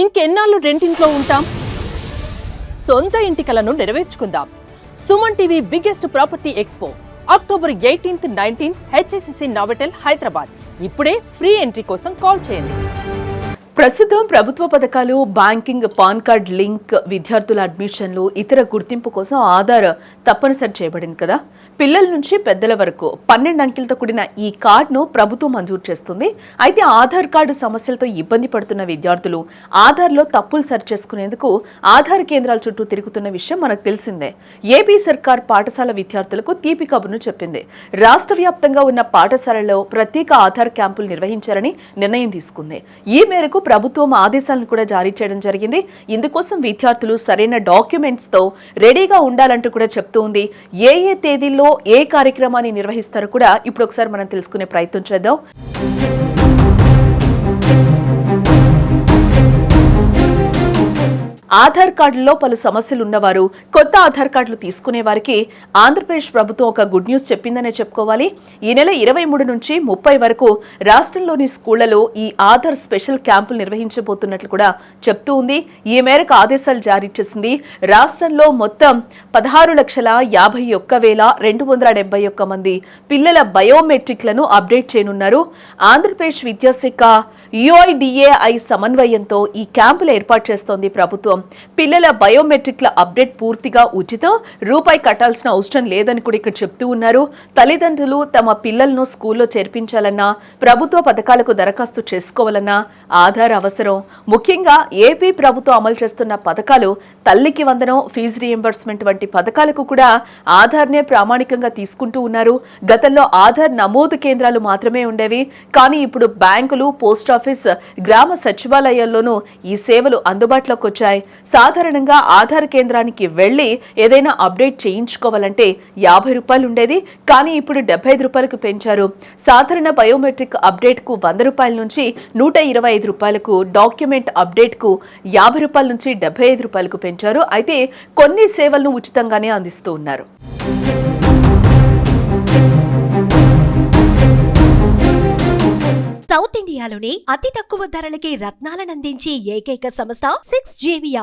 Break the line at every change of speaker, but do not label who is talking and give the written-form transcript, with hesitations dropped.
ఇంకెన్నాళ్ళు రెంటింట్లో ఉంటాం? సొంత ఇంటి కలను నెరవేర్చుకుందాం. Suman TV biggest property expo October 18, 19 HSCC Novotel Hyderabad. ఇప్పుడే ఫ్రీ ఎంట్రీ కోసం కాల్ చేయండి. ప్రస్తుతం ప్రభుత్వ పథకాలు, బ్యాంకింగ్, పాన్ కార్డ్ లింక్, విద్యార్థుల అడ్మిషన్లు, ఇతర గుర్తింపు కోసం ఆధార్ తప్పనిసరి చేయబడింది కదా. పిల్లల నుంచి పెద్దల వరకు 12 అంకెలతో కూడిన ఈ కార్డును ప్రభుత్వం మంజూరు చేస్తుంది. అయితే ఆధార్ కార్డు సమస్యలతో ఇబ్బంది పడుతున్న విద్యార్థులు ఆధార్లో తప్పులు సరి చేసుకునేందుకు ఆధార్ కేంద్రాల చుట్టూ తిరుగుతున్న విషయం మనకు తెలిసిందే. ఏపీ సర్కార్ పాఠశాల విద్యార్థులకు తీపి కబుర్ను చెప్పింది. రాష్ట్ర వ్యాప్తంగా ఉన్న పాఠశాలల్లో ప్రత్యేక ఆధార్ క్యాంపులు నిర్వహించాలని నిర్ణయం తీసుకుంది. ఈ మేరకు ప్రభుత్వం ఆదేశాలను కూడా జారీ చేయడం జరిగింది. ఇందుకోసం విద్యార్థులు సరైన డాక్యుమెంట్స్ తో రెడీగా ఉండాలంటూ కూడా చెప్తూ ఉంది. ఏ తేదీల్లో ఏ కార్యక్రమాన్ని నిర్వహిస్తారో కూడా ఇప్పుడు ఒకసారి మనం తెలుసుకునే ప్రయత్నం చేద్దాం. ఆధార్ కార్డుల్లో పలు సమస్యలు ఉన్నవారు, కొత్త ఆధార్ కార్డులు తీసుకునే వారికి ఆంధ్రప్రదేశ్ ప్రభుత్వం ఒక గుడ్ న్యూస్ చెప్పిందనే చెప్పుకోవాలి. ఈ నెల 23 నుంచి 30 వరకు రాష్ట్రంలోని స్కూళ్లలో ఈ ఆధార్ స్పెషల్ క్యాంపులు నిర్వహించబోతున్నట్లు కూడా చెప్తూ ఉంది. ఈ మేరకు ఆదేశాలు జారీ చేసింది. రాష్ట్రంలో మొత్తం 16,51,271 మంది పిల్లల బయోమెట్రిక్లను అప్డేట్ చేయనున్నారు. ఆంధ్రప్రదేశ్ విద్యాశాఖ UIDAI సమన్వయంతో ఈ క్యాంపులు ఏర్పాటు చేస్తోంది ప్రభుత్వం. పిల్లల బయోమెట్రిక్ల అప్డేట్ పూర్తిగా ఉచితం, రూపాయి కట్టాల్సిన అవసరం లేదని కూడా ఇక్కడ చెప్తూ ఉన్నారు. తల్లిదండ్రులు తమ పిల్లలను స్కూల్లో చేర్పించాలన్నా, ప్రభుత్వ పథకాలకు దరఖాస్తు చేసుకోవాలన్నా ఆధార్ అవసరం. ముఖ్యంగా ఏపీ ప్రభుత్వం అమలు చేస్తున్న పథకాలు తల్లికి వందనం, ఫీజు రీయింబర్స్మెంట్ వంటి పథకాలకు కూడా ఆధార్నే ప్రామాణికంగా తీసుకుంటూ ఉన్నారు. గతంలో ఆధార్ నమోదు కేంద్రాలు మాత్రమే ఉండేవి. కానీ ఇప్పుడు బ్యాంకులు, పోస్టాఫీస్, గ్రామ సచివాలయాల్లోనూ ఈ సేవలు అందుబాటులోకి వచ్చాయి. సాధారణంగా ఆధార్ కేంద్రానికి వెళ్లి ఏదైనా అప్డేట్ చేయించుకోవాలంటే 50 రూపాయలు ఉండేది. కానీ ఇప్పుడు 75 రూపాయలకు పెంచారు. సాధారణ బయోమెట్రిక్ అప్డేట్ కు 100 రూపాయల నుంచి 125 రూపాయలకు, డాక్యుమెంట్ అప్డేట్ కు 50 రూపాయల నుంచి 75 రూపాయలకు పెంచారు. అయితే కొన్ని సేవలను ఉచితంగానే అందిస్తూ ఉన్నారు.
సౌత్ ఇండియాలోని అతి తక్కువ ధరలకి రత్నాలను అందించే ఏకైక సంస్థ 6JV.